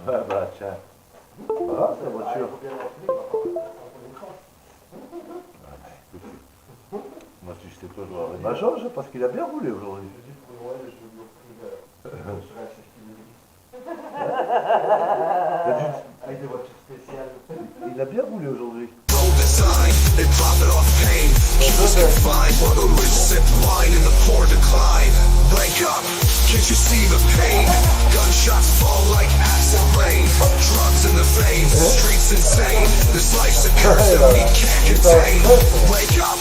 Ouais, bah tiens. Voilà, c'est la voiture. Ah, bah, écoute, moi, si j'étais toi, je dois bah, Georges, parce qu'il a bien roulé aujourd'hui. Avec des voitures spéciales. Il a bien roulé aujourd'hui. Design and profit off pain. Keepers confined while the rich sip wine and the poor decline. Wake up, can't you see the pain? Gunshots fall like acid rain. Drugs in the veins, streets insane. This life's a curse that we can't contain. Wake up,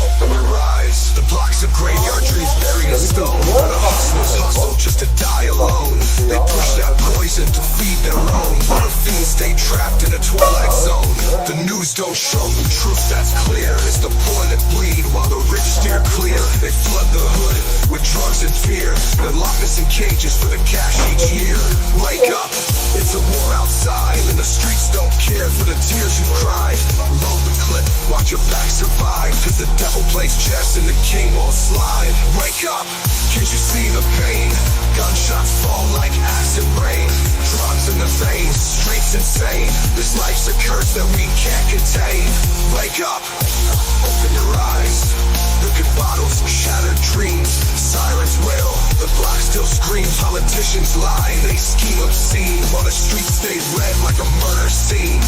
open your eyes. The blocks of graveyard trees buried in stone. Where the hustlers hustle just to die alone. They push that poison to feed their own. While the fiends stay trapped in a twilight zone. The news don't show the truth that's clear. It's the poor that bleed while the rich steer clear. They flood the hood with drugs and fear. They lock us in cages for the cash each year. Wake up, it's a war outside, and the streets don't care for the tears you cried. Load the clip, watch your back survive, cause the devil plays chess and the king won't slide. Wake up, can't you see the pain? Gunshots fall like acid rain. Drugs in the veins, streets insane. This life's a curse that we can't contain. Wake up, open your eyes. Look at bottles, shattered dreams. Sirens wail, the block still screams. Politicians lie, they scheme obscene, while the streets stay red like a murder scene.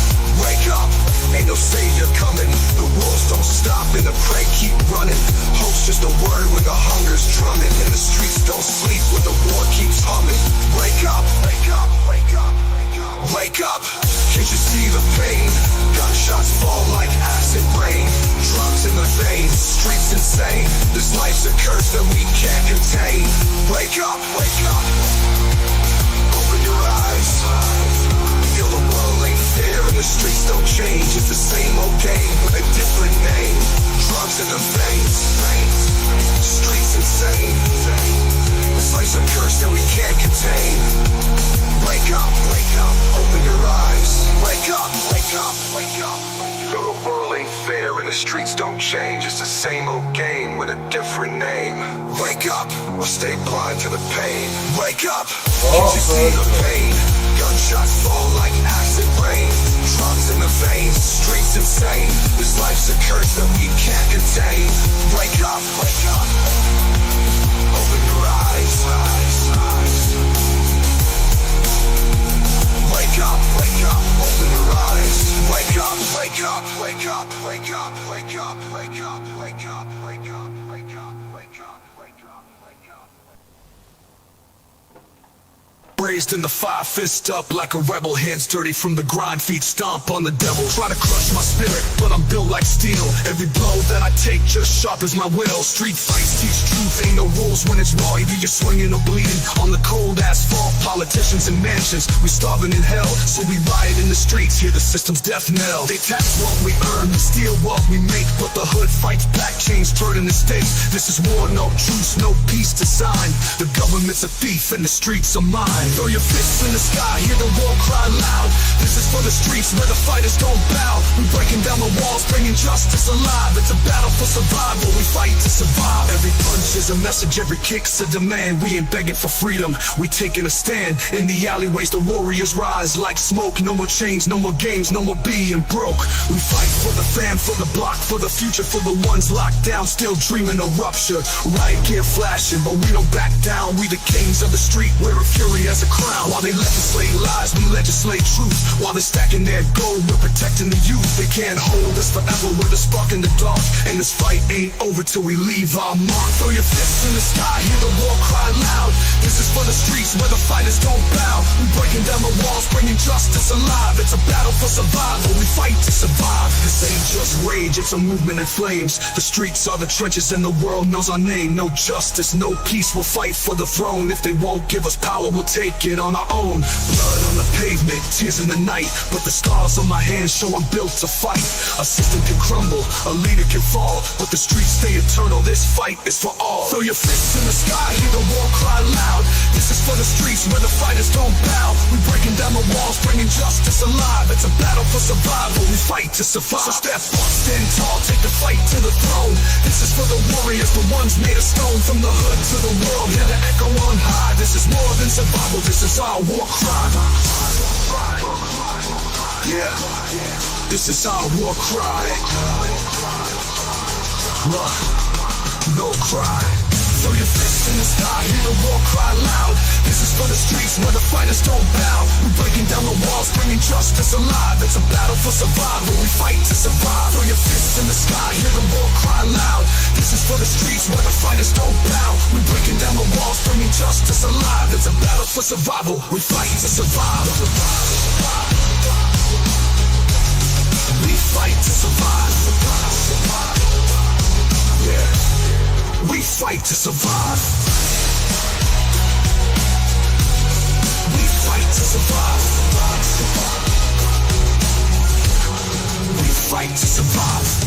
Wake up, ain't no savior coming. The wolves don't stop and the prey keep running. Hope's just a word when the hunger's drumming, and the streets don't sleep when the war keeps humming. Wake up, wake up, wake up, wake up. Wake up, can't you see the pain? Gunshots fall like acid rain. Drugs in the veins, streets insane. This life's a curse that we can't contain. Wake up, open your eyes. Feel the world ain't fair and the streets don't change. It's the same old game with a different name. Drugs in the veins, streets insane. This life's a curse that we can't contain. Wake up, open your eyes. Wake up, wake up, wake up. Feel the world ain't fair and the streets don't change. It's the same old game with a different name. Wake up, or stay blind to the pain. Wake up, can't you see the pain? Gunshots fall like acid rain. Drugs in the veins, streets insane. This life's a curse that we can't contain. Wake up, open your eyes. Wake up, open your eyes. Wake up, wake up, wake up, wake up, wake up, wake up, wake up, wake up, wake up, wake up, wake up, wake up. Raised in the fire, fist up like a rebel. Hands dirty from the grind, feet stomp on the devil. Try to crush my spirit, but I'm built like steel. Every blow that I take just sharp as my will. Street fights teach truth, ain't no rules when it's raw. Either you're swinging or bleeding on the cold asphalt. Politicians and mansions, we starving in hell, so we riot in the streets, hear the system's death knell. They tax what we earn, we steal what we make, but the hood fights back, chains burden the states. This is war, no truce, no peace to sign. The government's a thief and the streets are mine. Throw your fists in the sky, hear the war cry loud. This is for the streets where the fighters don't bow. We breaking down the walls, bringing justice alive. It's a battle for survival, we fight to survive. Every punch is a message, every kick's a demand. We ain't begging for freedom, we taking a stand. In the alleyways the warriors rise like smoke. No more chains, no more games, no more being broke. We fight for the fam, for the block, for the future, for the ones locked down, still dreaming of rupture. Riot gear flashing, but we don't back down. We the kings of the street, we're a fury as a crown. While they legislate lies, we legislate truth. While they're stacking their gold, we're protecting the youth. They can't hold us forever, we're the spark in the dark. And this fight ain't over till we leave our mark. Throw your fists in the sky, hear the war cry loud. This is for the streets where the fighters don't bow. We breaking down the walls, bringing justice alive. It's a battle for survival, we fight to survive. This ain't just rage, it's a movement in flames. The streets are the trenches and the world knows our name. No justice, no peace, we'll fight for the throne. If they won't give us power, we'll take it on our own. Blood on the pavement, tears in the night, but the scars on my hands show I'm built to fight. A system can crumble, a leader can fall, but the streets stay eternal, this fight is for all. Throw your fists in the sky, hear the war cry loud. This is for the streets where the fighters don't bow. We breaking down the walls, bringing justice alive. It's a battle for survival, we fight to survive. So step up, stand tall, take the fight to the throne. This is for the warriors, the ones made of stone. From the hood to the world, hear the echo on high. This is more than survival, this is our war cry. This is our war cry. No cry. Throw your fists in the sky, hear the war cry loud. This is for the streets where the fighters don't bow. We're breaking down the walls, bringing justice alive. It's a battle for survival, we fight to survive. Throw your fists in the sky, hear the war cry loud. This is for the streets where the fighters don't bow. We're breaking down the walls, bringing justice alive. It's a battle for survival, we fight to survive. We fight to survive. Yeah. We fight to survive. We fight to survive. We fight to survive.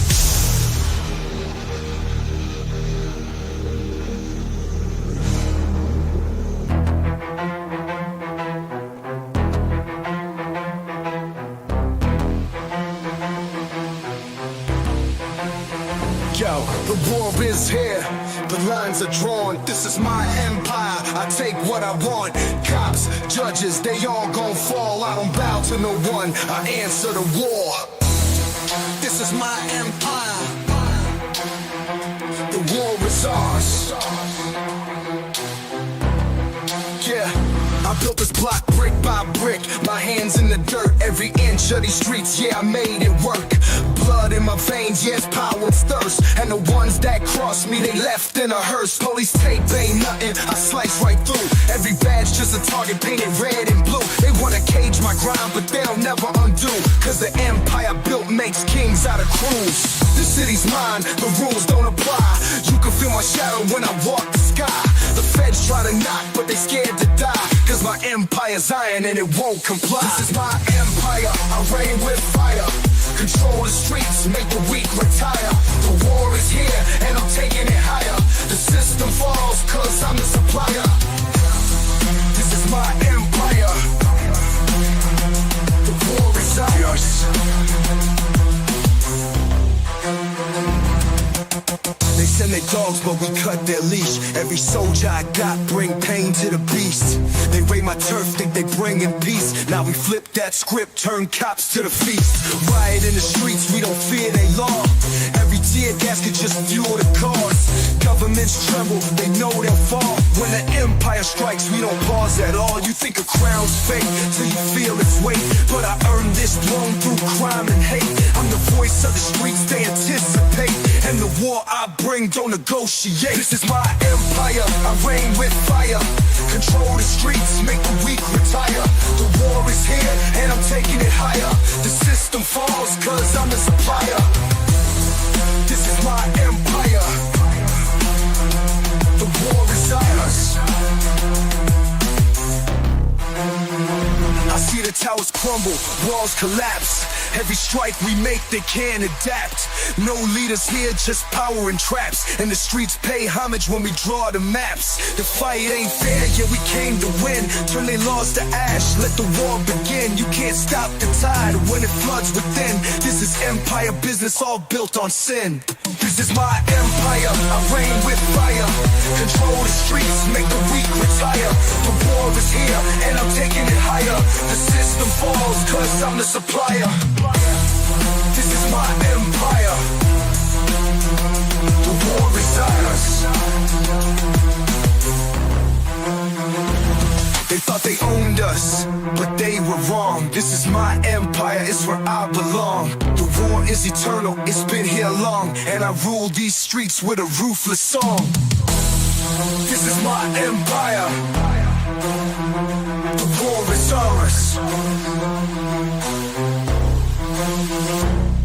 Yo, the war is here, the lines are drawn. This is my empire, I take what I want. Cops, judges, they all gon' fall. I don't bow to no one, I answer the war. This is my empire, the war is ours. Yeah, I built this block brick by brick. My hands in the dirt, every inch of these streets, yeah, I made it work. Blood in my veins, yes, power and thirst. And the ones that crossed me, they left in a hearse. Police tape ain't nothing, I slice right through. Every badge just a target painted red and blue. They wanna cage my grind, but they'll never undo. Cause the empire built makes kings out of crews. The city's mine, the rules don't apply. You can feel my shadow when I walk the sky. The feds try to knock, but they scared to die. Cause my empire's iron and it won't comply. This is my empire, I reign with fire. Control the streets, make the weak retire. The war is here, and I'm taking it higher. The system falls, cause I'm the supplier. This is my empire. The war is ours. They send their dogs, but we cut their leash. Every soldier I got bring pain to the beast. They raid my turf, think they bring in peace. Now we flip that script, turn cops to the feast. Riot in the streets, we don't fear they law. Every tear gas could just fuel the cause. Governments tremble, they know they'll fall. When the empire strikes, we don't pause at all. You think a crown's fake till you feel its weight, but I earned this throne through crime and hate. I'm the voice of the streets, they anticipate. And the war I bring don't negotiate. This is my empire, I reign with fire. Control the streets, make the weak retire. The war is here, and I'm taking it higher. The system falls, cause I'm the supplier. This is my empire. The war is ours. I see the towers crumble, walls collapse. Every strike we make, they can't adapt. No leaders here, just power and traps. And the streets pay homage when we draw the maps. The fight ain't fair, yeah, we came to win. Turn their laws to ash, let the war begin. You can't stop the tide when it floods within. This is empire business, all built on sin. This is my empire, I reign with fire. Control the streets, make the weak retire. The war is here, and I'm taking it higher. The system falls, cause I'm the supplier. This is my empire. The war is ours. They thought they owned us, but they were wrong. This is my empire, it's where I belong. The war is eternal, it's been here long. And I rule these streets with a ruthless song. This is my empire. The war is ours.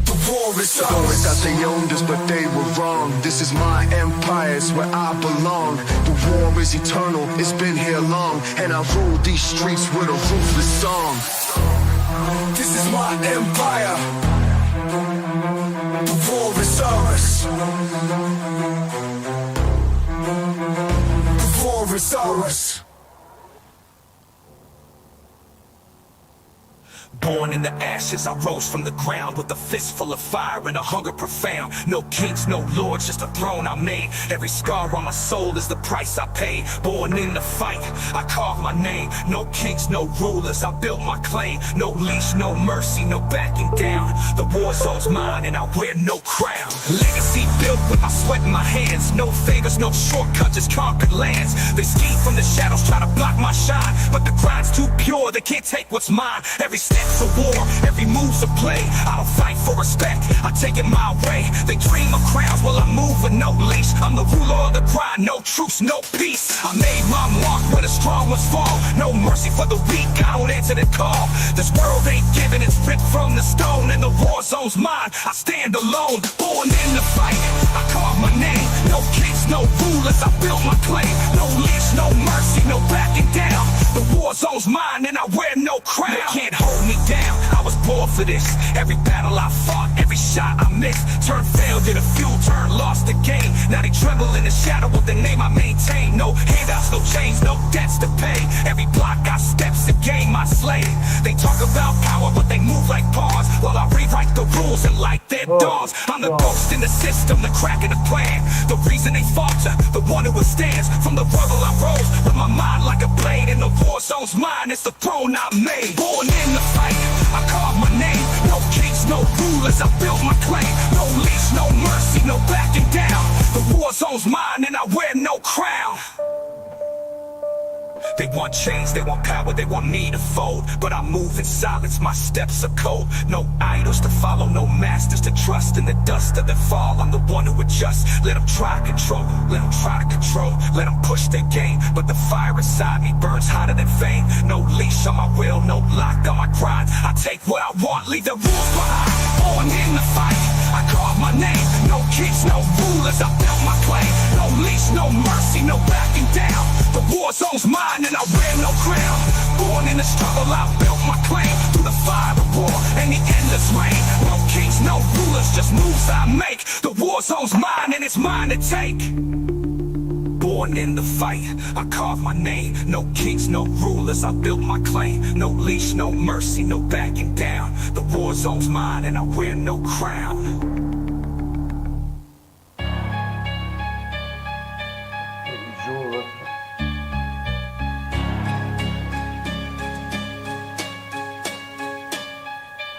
The war is ours. They thought they owned us, but they were wrong. This is my empire, it's where I belong. The war is eternal, it's been here long. And I rule these streets with a ruthless song. This is my empire. The war is ours. The war is ours. Born in the ashes, I rose from the ground with a fist full of fire and a hunger profound. No kings, no lords, just a throne I made. Every scar on my soul is the price I paid. Born in the fight, I carved my name. No kings, no rulers, I built my claim. No leash, no mercy, no backing down. The war zone's mine and I wear no crown. Legacy built with my sweat in my hands. No favors, no shortcut, just conquered lands. They scheme from the shadows, try to block my shine, but the grind's too pure, they can't take what's mine. Every step's a war, every move's a play. I don't fight for respect, I take it my way. They dream of crowns while I move with no leash. I'm the ruler of the grind, no truce, no peace. I made my mark where the strong ones fall. No mercy for the weak, I don't answer the call. This world ain't given, it's ripped from the stone. And the war zone's mine, I stand alone. Born in the fight, I carve my name. No kings, no rulers, I built my claim. No leash, no mercy, no backing down. The war zone's mine and I wear no crown. They can't hold me down, I was born for this. Every battle I fought, every shot I missed, turned failure to fuel, turned lost to gain. Now they tremble in the shadow of the name I maintain. No handouts, no chains, no debts to pay. Every block got steps to gain my slave. They talk about power but they move like pawns, while I rewrite the rules and light their dawns. I'm the ghost in the system, the crack in the plan. The reason they falter, the one who withstands. From the rubble I rose, with my mind like a blade. In the war zone's mine, it's the throne I made. Born in the fight, I carve my name. No kings, no rulers, I built my claim. No leash, no mercy, no backing down. The war zone's mine and I wear no crown. They want change, they want power, they want me to fold. But I move in silence, my steps are cold. No idols to follow, no masters to trust. In the dust of the fall, I'm the one who adjusts. Let them try to control, let them try to control. Let them push their game, but the fire inside me burns hotter than flame. No leash on my will, no lock on my grind. I take what I want, leave the rules behind. Born in the fight, I carve my name. No kings, no rulers, I built my claim. No leash, no mercy, no backing down. The war zone's mine and I wear no crown. Born in the struggle, I built my claim. Through the fire of war and the endless rain. No kings, no rulers, just moves I make. The war zone's mine and it's mine to take. Born in the fight, I carve my name. No kings, no rulers, I built my claim. No leash, no mercy, no backing down. The war zone's mine and I wear no crown.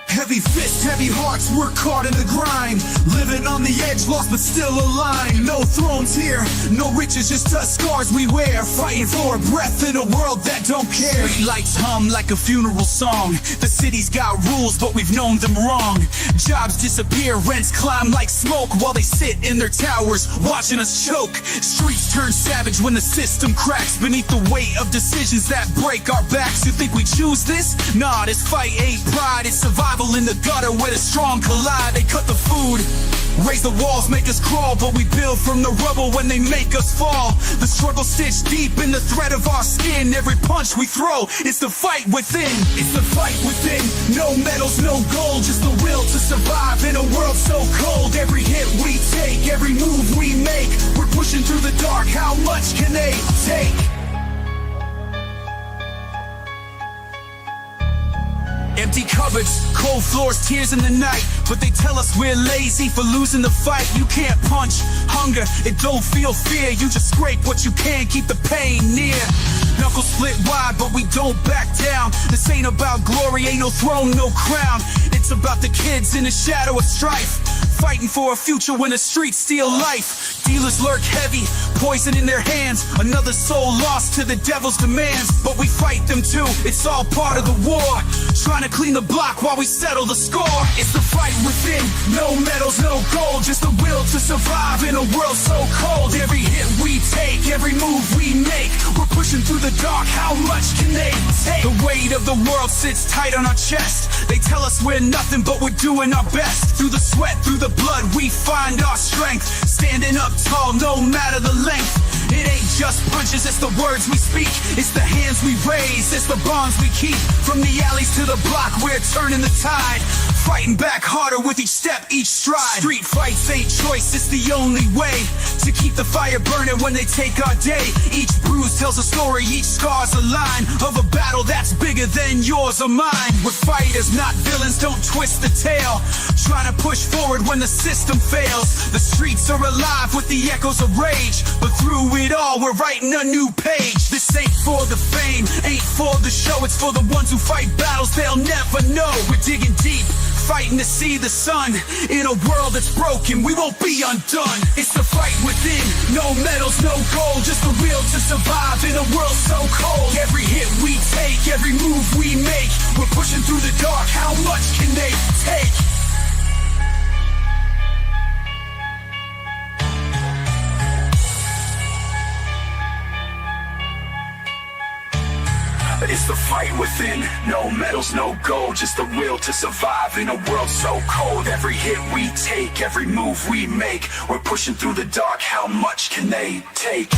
Heavy fists, heavy hearts, work hard in the grind. Living on the edge, lost but still aligned. No thrones here, no riches, just us scars we wear. Fighting for a breath in a world that don't care. Street lights hum like a funeral song. The city's got rules, but we've known them wrong. Jobs disappear, rents climb like smoke, while they sit in their towers, watching us choke. Streets turn savage when the system cracks beneath the weight of decisions that break our backs. You think we choose this? Nah, this fight ain't pride, it's survival in the gutter where the strong collide. They cut the food, raise the walls, make us crawl, but we build from the rubble when they make us fall. The struggle stitched deep in the thread of our skin. Every punch we throw, it's the fight within. It's the fight within. No medals, no gold, just the will to survive in a world so cold. Every hit we take, every move we make, we're pushing through the dark. How much can they take? Empty cupboards, cold floors, tears in the night. But they tell us we're lazy for losing the fight. You can't punch hunger, it don't feel fear. You just scrape what you can, keep the pain near. Knuckles split wide, but we don't back down. This ain't about glory, ain't no throne, no crown. It's about the kids in the shadow of strife, fighting for a future when the streets steal life. Dealers lurk heavy, poison in their hands. Another soul lost to the devil's demands. But we fight them too, it's all part of the war. Trying to clean the block while we settle the score. It's the fight within, no medals, no gold, just the will to survive in a world so cold. Every hit we take, every move we make, we're pushing through the dark. How much can they take? The weight of the world sits tight on our chest. They tell us we're nothing, but we're doing our best. Through the sweat, through the blood, we find our strength. Standing up tall, no matter the length. It ain't just punches, it's the words we speak. It's the hands we raise, it's the bonds we keep. From the alleys to the block, we're turning the tide. fighting back harder with each step, each stride. Street fights ain't choice, it's the only way to keep the fire burning when they take our day. Each bruise tells a story, each scar's a line of a battle that's bigger than yours or mine. We're fighters, not villains, don't twist the tale. Trying to push forward when the system fails. The streets are alive with the echoes of rage, but through it all we're writing a new page. This ain't for the fame, ain't for the show, it's for the ones who fight battles they'll never know. We're digging deep, fighting to see the sun. In a world that's broken, we won't be undone. It's the fight within, no medals, no gold, just the will to survive in a world so cold. Every hit we take, every move we make, we're pushing through the dark, how much can they take? It's the fight within, no medals, no gold, just the will to survive in a world so cold. Every hit we take, every move we make, we're pushing through the dark, how much can they take?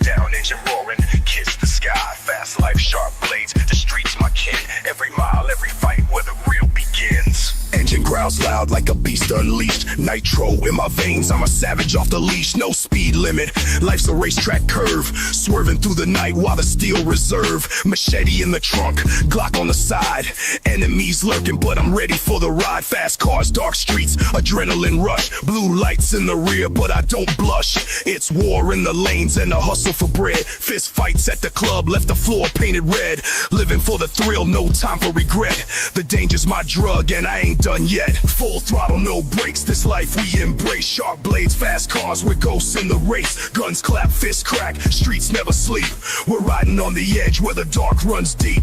Down, engine roaring, kiss the sky, fast life, sharp blades, the streets my kin, every mile, every fight where the real begins. Engine growls loud like a beast unleashed, nitro in my veins, I'm a savage off the leash, no speed limit, life's a racetrack curve, swerving through the night while the steel reserve, machete in the trunk, Glock on the side, enemies lurking but I'm ready for the ride, fast cars, dark streets, adrenaline rush, blue lights in the rear but I don't blush, it's war in the lanes and a hustle for bread, fist fights at the club, left the floor painted red, living for the thrill, no time for regret, the danger's my drug and I ain't done yet, full throttle, no brakes, this life we embrace, sharp blades, fast cars with ghosts in the race, guns clap, fists crack, streets never sleep, we're riding on the edge where the dark runs deep.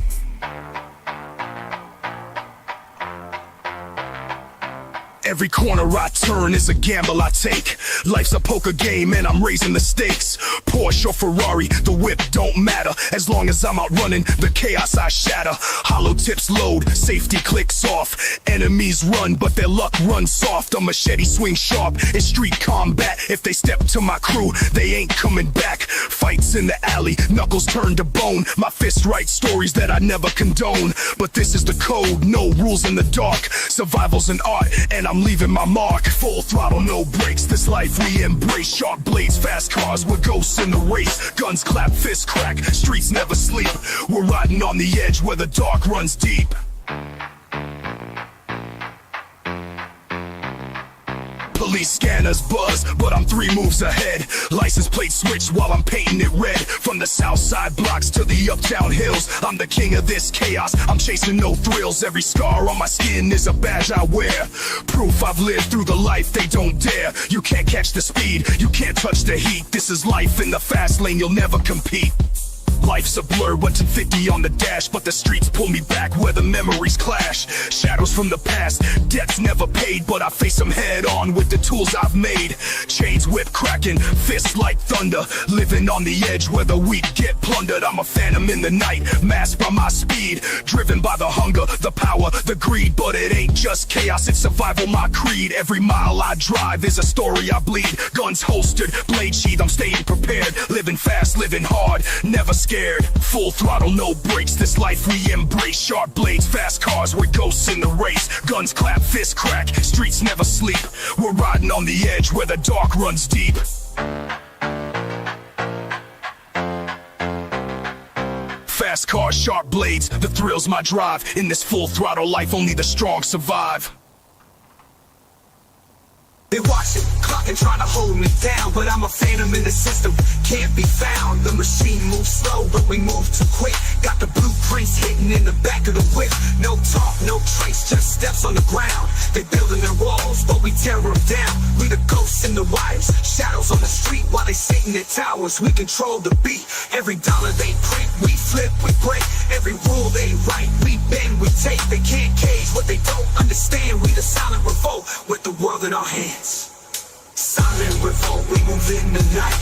Every corner I turn is a gamble I take. Life's a poker game and I'm raising the stakes. Porsche or Ferrari, the whip don't matter. As long as I'm out running, the chaos I shatter. Hollow tips load, safety clicks off. Enemies run, but their luck runs soft. A machete swings sharp, it's street combat. If they step to my crew, they ain't coming back. Fights in the alley, knuckles turn to bone. My fist write stories that I never condone. But this is the code, no rules in the dark. Survival's an art, and I'm leaving my mark. Full throttle, no brakes, this life we embrace. Sharp blades, fast cars, we're ghosts in the race. Guns clap, fists crack, streets never sleep. We're riding on the edge where the dark runs deep. Police scanners buzz, but I'm 3 moves ahead. License plate switch while I'm painting it red. From the south side blocks to the uptown hills, I'm the king of this chaos, I'm chasing no thrills. Every scar on my skin is a badge I wear. Proof I've lived through the life they don't dare. You can't catch the speed, you can't touch the heat. This is life in the fast lane, you'll never compete. Life's a blur, 150 on the dash, but the streets pull me back where the memories clash. Shadows from the past, debts never paid, but I face them head on with the tools I've made. Chains whip cracking, fists like thunder, living on the edge where the weak get plundered. I'm a phantom in the night, masked by my speed, driven by the hunger, the power, the greed. But it ain't just chaos, it's survival, my creed. Every mile I drive is a story I bleed. Guns holstered, blade sheath, I'm staying prepared. Living fast, living hard, never scared. Full throttle, no brakes, this life we embrace. Sharp blades, fast cars, we're ghosts in the race. Guns clap, fists crack, streets never sleep. We're riding on the edge where the dark runs deep. Fast cars, sharp blades, the thrill's my drive. In this full throttle life, only the strong survive. They watching, clocking, trying to hold me down, but I'm a phantom in the system. can't be found. The machine moves slow, but we move too quick. Got the blueprints hidden in the back of the whip. No talk, no trace, just steps on the ground. They building their walls, but we tear them down. We the ghosts in the wires, shadows on the street while they sit in their towers. We control the beat. Every dollar they print, we flip, we break. Every rule they write, we bend, we take. They can't cage what they don't understand. We the silent revolt with the world in our hands. Silent revolt, we move in the night.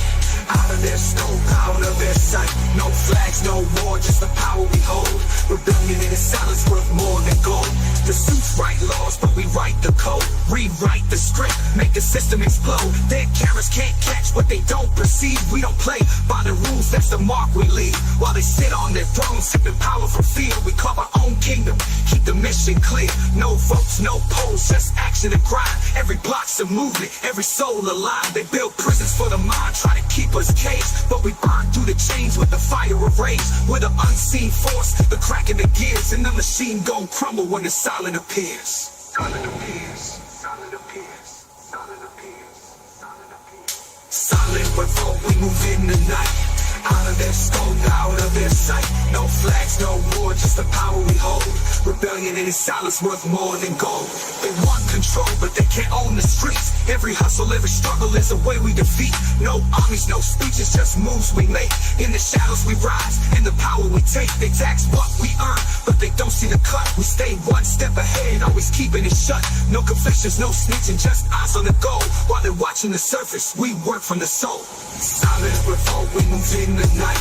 Out of their scope, out of their sight. No flags, no war, just the power we hold. Rebellion in the silence worth more than gold. The suits write laws, but we write the code. Rewrite the script, make the system explode. Their cameras can't catch what they don't perceive. We don't play by the rules, that's the mark we leave. While they sit on their thrones, sipping power from fear. We carve our own kingdom, keep the mission clear. No votes, no polls, just action and grind. Every block's a movement, every soul alive. They build prisons for the mind, try to keep us caged, but we burn through the chains with the fire of rage. We're the unseen force, the crack in the gears, and the machine gon' crumble when the silent appears. Silent appears, silent appears, silent appears, silent appears. Silent revolt, we move in the night. Out of their scope, out of their sight. No flags, no war, just the power we hold. Rebellion in its silence worth more than gold. They want control, but they can't own the streets. Every hustle, every struggle is a way we defeat. No armies, no speeches, just moves we make. In the shadows we rise, and the power we take. They tax what we earn, but they don't see the cut. We stay one step ahead, always keeping it shut. No confessions, no snitching, just eyes on the goal. While they're watching the surface, we work from the soul. Silent revolt, we move in the night.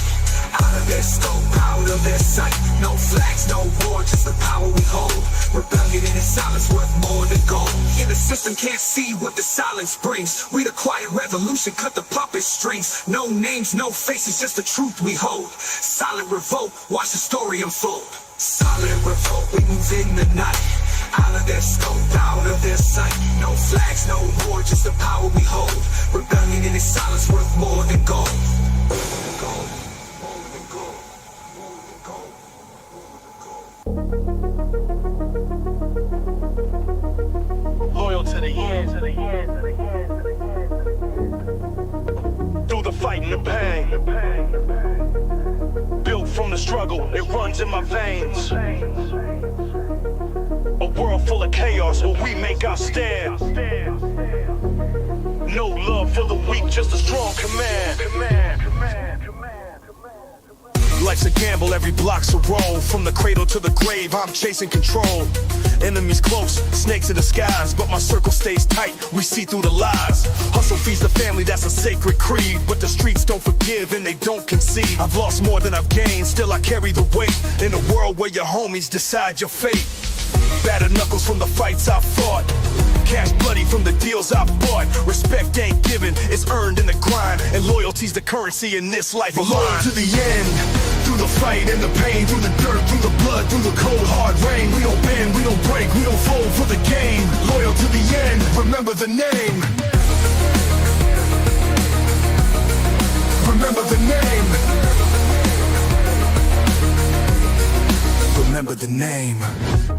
Out of their scope, out of their sight. No flags, no war, just the power we hold. Rebellion in its silence worth more than gold. Yeah, the system can't see what the silence brings. We the quiet revolution, cut the puppet strings. No names, no faces, just the truth we hold. Silent revolt, watch the story unfold. Silent revolt, we move in the night. Out of their scope, out of their sight. No flags, no war, just the power we hold. Rebellion in its silence worth more than gold. Gold. Loyal to the end, through the fight and the pain. Built from the struggle, it runs in my veins. A world full of chaos where we make our stand. No love for the weak, just a strong command. Life's a gamble, every block's a roll. From the cradle to the grave, I'm chasing control. Enemies close, snakes in the skies, but my circle stays tight, we see through the lies. Hustle feeds the family, that's a sacred creed, but the streets don't forgive and they don't concede. I've lost more than I've gained, still I carry the weight. In a world where your homies decide your fate. Battered knuckles from the fights I fought. Cash bloody from the deals I bought. Respect ain't given, it's earned in the grind. And loyalty's the currency in this life of mine. Loyal to the end, through the fight and the pain. Through the dirt, through the blood, through the cold hard rain. We don't bend, we don't break, we don't fold for the game. Loyal to the end, remember the name. Remember the name. Remember the name.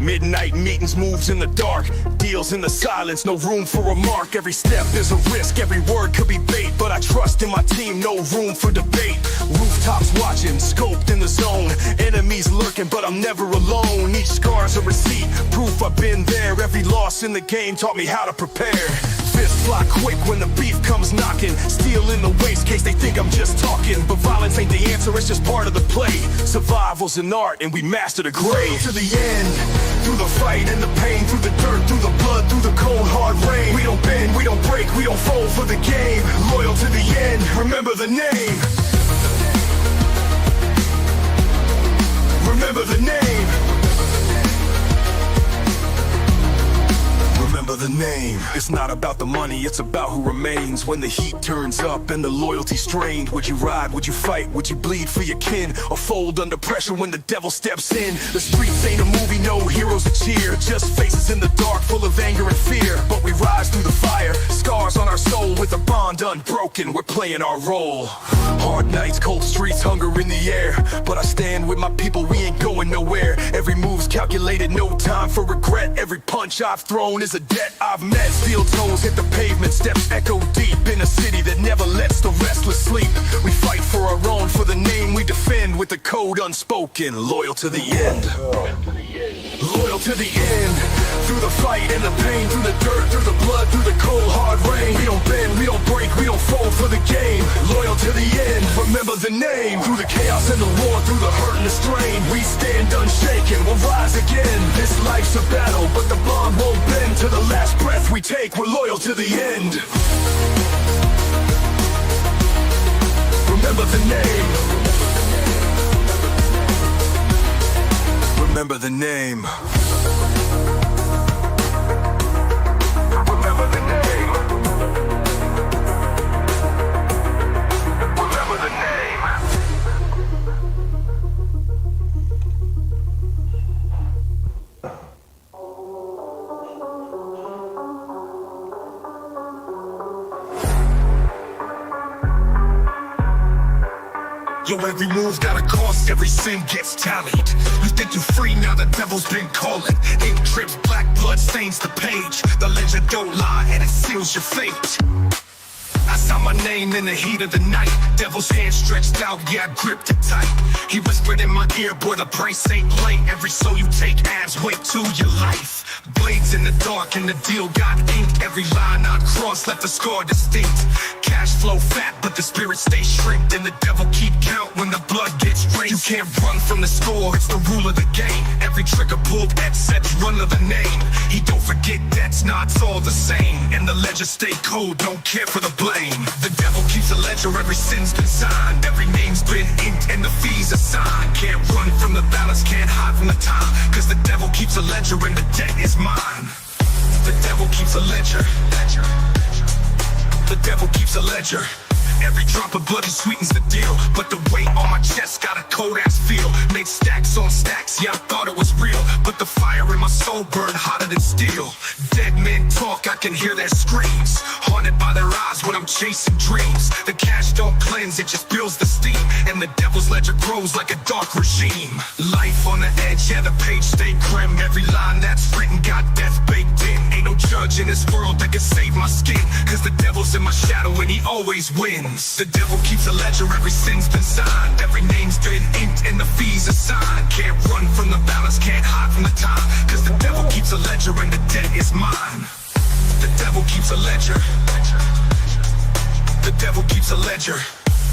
Midnight meetings, moves in the dark. Deals in the silence, no room for remark. Every step is a risk, every word could be bait. But I trust in my team, no room for debate. Rooftops watching, scoped in the zone. Enemies lurking, but I'm never alone. Each scar's a receipt, proof I've been there. Every loss in the game taught me how to prepare. Fists fly quick when the beef comes knocking. Steel in the waist case they think I'm just talking. But violence ain't the answer, it's just part of the play. Survival's an art and we master the grave. To the end, through the fight and the pain. Through the dirt, through the blood, through the cold hard rain. We don't bend, we don't break, we don't fold for the game. Loyal to the end, remember the name. Remember the name. Remember the name. It's not about the money, it's about who remains. When the heat turns up and the loyalty strained. Would you ride, would you fight, would you bleed for your kin? Or fold under pressure when the devil steps in? The streets ain't a movie, no heroes to cheer. Just faces in the dark, full of anger and fear. But we rise through the fire, scars on our soul. With a bond unbroken, we're playing our role. Hard nights, cold streets, hunger in the air. But I stand with my people, we ain't going nowhere. Every move's calculated, no time for regret. Every punch I've thrown is a yet I've met. Steel toes hit the pavement, steps echo deep in a city that never lets the restless sleep. We fight for our own, for the name we defend, with the code unspoken, loyal to the end. Loyal to the end. Through the fight and the pain, through the dirt, through the blood, through the cold hard rain. We don't bend, we don't break, we don't fold for the game. Loyal to the end, remember the name. Through the chaos and the war, through the hurt and the strain, we stand unshaken, we'll rise again. This life's a battle, but the bond won't bend. To the last breath we take, we're loyal to the end. Remember the name. Remember the name. Remember the name. Remember the name. Yo, every move's got a cost, every sin gets tallied. You think you're free, now the devil's been calling. Ink drips, black blood stains the page. The legend don't lie, and it seals your fate. I saw my name in the heat of the night. Devil's hand stretched out, yeah, I gripped it tight. He whispered in my ear, boy, the price ain't light. Every soul you take adds weight to your life. Blades in the dark and the deal got ink. Every line I crossed left a scar distinct. Cash flow fat, but the spirit stays shrinked. And the devil keep count when the blood gets drained. You can't run from the score, it's the rule of the game. Every trigger pulled that sets run of the name. He don't forget debts, nah, it's all the same. And the ledger stay cold, don't care for the blame. The devil keeps a ledger, every sin's been signed. Every name's been inked and the fees assigned. Can't run from the balance, can't hide from the time. Cause the devil keeps a ledger and the debt is mine. The devil keeps a ledger. The devil keeps a ledger. Every drop of blood sweetens the deal. But the weight on my chest got a cold-ass feel. Made stacks on stacks, yeah, I thought it was real. But the fire in my soul burned hotter than steel. Dead men talk, I can hear their screams. Haunted by their eyes when I'm chasing dreams. The cash don't cleanse, it just builds the steam. And the devil's ledger grows like a dark regime. Life on the edge, yeah, the page stay grim. Every line that's written got death baked in. Ain't no judge in this world that can save my skin. Cause the devil's in my shadow and he always wins. The devil keeps a ledger, every sin's been signed. Every name's been inked and the fees assigned. Can't run from the balance, can't hide from the time. Cause the devil keeps a ledger and the debt is mine. The devil keeps a ledger. The devil keeps a ledger.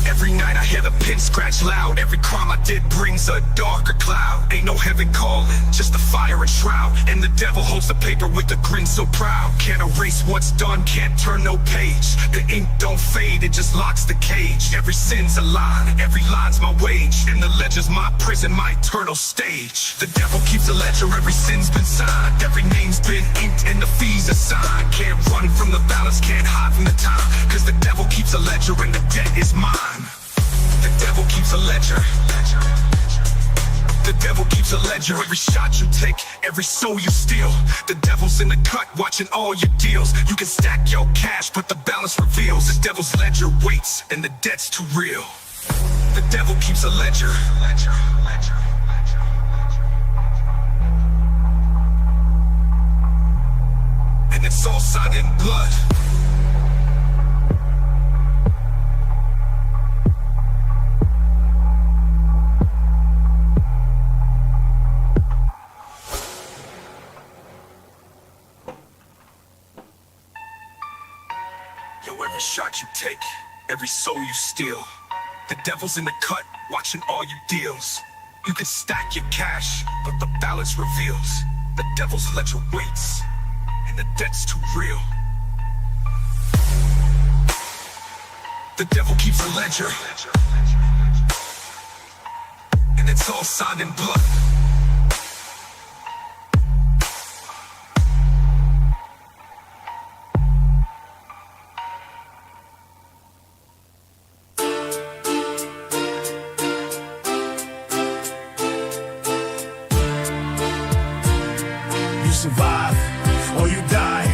Every night I hear the pen scratch loud. Every crime I did brings a darker cloud. Ain't no heaven calling, just the fire and shroud. And the devil holds the paper with a grin so proud. Can't erase what's done, can't turn no page. The ink don't fade, it just locks the cage. Every sin's a line, every line's my wage. And the ledger's my prison, my eternal stage. The devil keeps a ledger, every sin's been signed. Every name's been inked and the fees assigned. Can't run from the balance, can't hide from the time. Cause the devil keeps a ledger and the debt is mine. The devil keeps a ledger. The devil keeps a ledger. Every shot you take, every soul you steal. The devil's in the cut, watching all your deals. You can stack your cash, but the balance reveals. The devil's ledger waits, and the debt's too real. The devil keeps a ledger. And it's all signed in blood. Every shot you take, every soul you steal. The devil's in the cut, watching all your deals. You can stack your cash, but the balance reveals. The devil's ledger waits, and the debt's too real. The devil keeps a ledger, and it's all signed in blood. Survive or you die.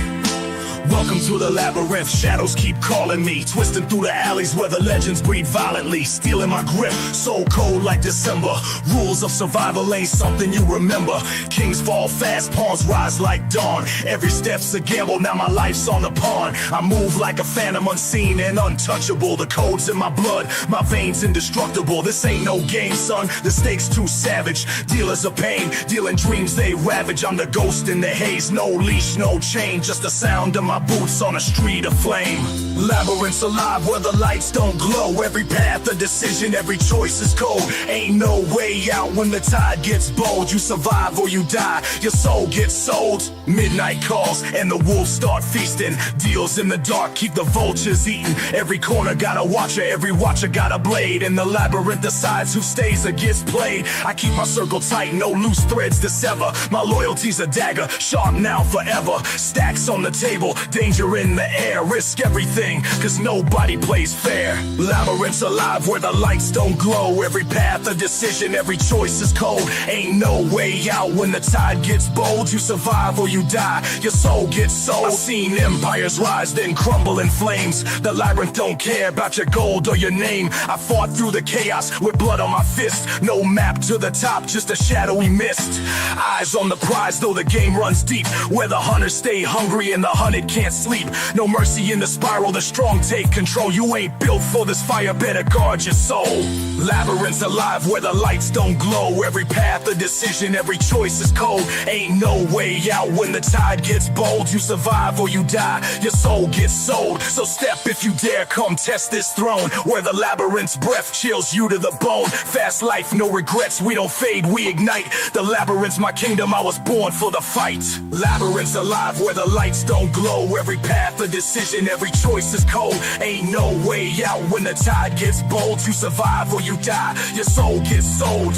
Welcome through the labyrinth, shadows keep calling me. Twisting through the alleys where the legends breed violently. Stealing my grip, so cold like December. Rules of survival ain't something you remember. Kings fall fast, pawns rise like dawn. Every step's a gamble, now my life's on the pawn. I move like a phantom, unseen and untouchable. The code's in my blood, my veins indestructible. This ain't no game, son, the stakes too savage. Dealers of pain, dealing dreams they ravage. I'm the ghost in the haze, no leash, no chain. Just the sound of my boots on a street of flame. Labyrinths alive where the lights don't glow. Every path a decision, every choice is cold. Ain't no way out when the tide gets bold. You survive or you die, your soul gets sold. Midnight calls and the wolves start feasting. Deals in the dark, keep the vultures eating. Every corner got a watcher, every watcher got a blade. And the labyrinth decides who stays or gets played. I keep my circle tight, no loose threads to sever. My loyalty's a dagger, sharp now forever. Stacks on the table, danger in the air. Risk everything, cause nobody plays fair. Labyrinths alive where the lights don't glow. Every path a decision, every choice is cold. Ain't no way out when the tide gets bold. You survive or you die, your soul gets sold. I've seen empires rise then crumble in flames. The labyrinth don't care about your gold or your name. I fought through the chaos with blood on my fist. No map to the top, just a shadowy mist. Eyes on the prize though the game runs deep. Where the hunters stay hungry and the hunted can't sleep. No mercy in the spiral, the strong take control. You ain't built for this fire, better guard your soul. Labyrinths alive where the lights don't glow. Every path a decision, every choice is cold. Ain't no way out when the tide gets bold. You survive or you die, your soul gets sold. So step if you dare, come test this throne. Where the labyrinth's breath chills you to the bone. Fast life, no regrets, we don't fade, we ignite. The labyrinth's my kingdom, I was born for the fight. Labyrinths alive where the lights don't glow. Every path a decision, every choice is cold. Ain't no way out when the tide gets bold. You survive or you die, your soul gets sold.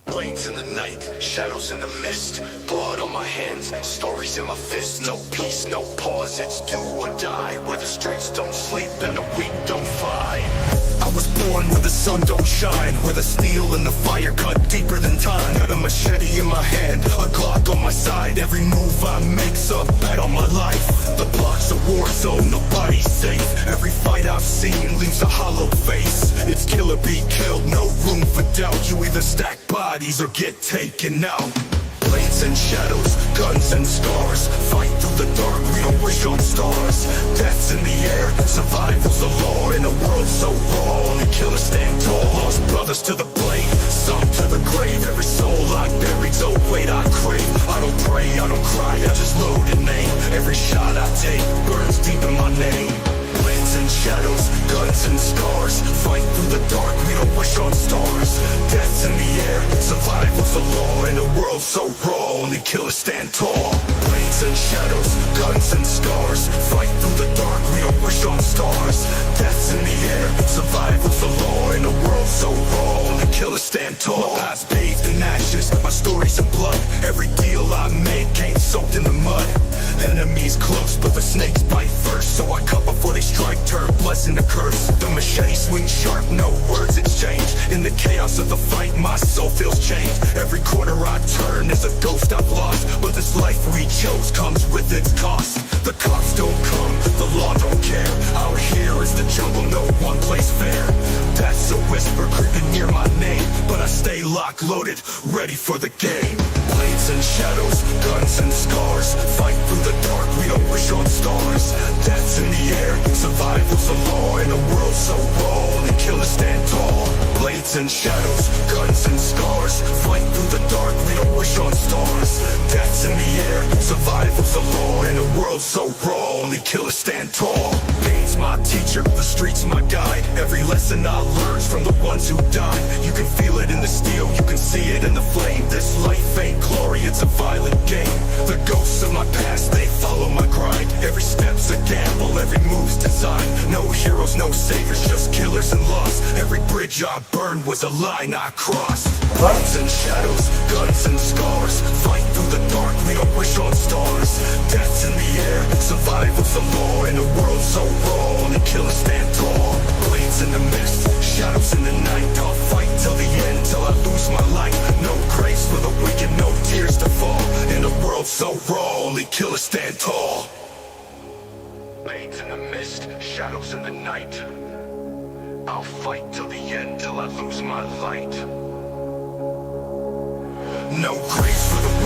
Planes in the night, shadows in the mist. Blood on my hands, stories in my fists. No peace, no pause, it's do or die. Where the streets don't sleep and the weak don't fight. I was born where the sun don't shine. Where the steel and the fire cut deeper than time. Got a machete in my hand, a Glock on my side. Every move I make's a bet on my life. The block's a war zone, nobody's safe. Every fight I've seen leaves a hollow face. It's kill or be killed, no room for doubt. You either stack bodies or get taken out. Blades and shadows, guns and scars. Fight through the dark, we don't wish on stars. Death's in the air, survival's the law. In a world so raw, only killers stand tall. Lost brothers to the blade, some to the grave. Every soul I buried, so weight I crave. I don't pray, I don't cry, I just load and name. Every shot I take burns deep in my name. Blades and shadows, guns and scars. Fight through the dark, we don't wish on stars. Death's in the air, survival's the law. In a world so raw, only killers stand tall. Blades and shadows, guns and scars. Fight through the dark, we don't wish on stars. Death's in the air, survival's the law. In a world so raw, only killers stand tall. My eyes bathed in ashes, my story's in blood. Every deal I made came soaked in the mud. Enemies close, but the snakes bite first. So I cut before they strike, turn blessing to curse. The machete swings sharp, no words exchange. In the chaos of the fight, my soul feels changed. Every corner I turn is a ghost I've lost. But this life we chose comes with its cost. The cops don't come, the law don't care. Out here is the jungle, no one place fair. That's a whisper creeping near my name, but I stay locked, loaded, ready for the game. Blades and shadows, guns and scars. Fight through the dark, we don't wish on stars. Death's in the air, survival's the law. In a world so raw, only killers stand tall. Blades and shadows, guns and scars. Fight through the dark, we don't wish on stars. Death's in the air, survival's the law. In a world so raw, only killers stand tall. Pain's my teacher, the street's my guide. Every lesson I learn's from the ones who died. You can feel it in the steel, you can see it in the flame. This life ain't glory, it's a violent game. The ghosts of my past, they follow my grind. Every step's a gamble, every move's designed. No heroes, no saviors, just killers and lost. Every bridge I burned was a line I crossed. Blades and shadows, guns and scars. Fight through the dark, we don't wish on stars. Death's in the air, survival's the law. In a world so raw, only killers stand tall. Blades in the mist, Shadows in the night, I'll fight till the end, till I lose my light. No grace for the wicked, no tears to fall. In a world so raw, only killers stand tall. Blades in the mist, shadows in the night. I'll fight till the end, till I lose my light. No grace for the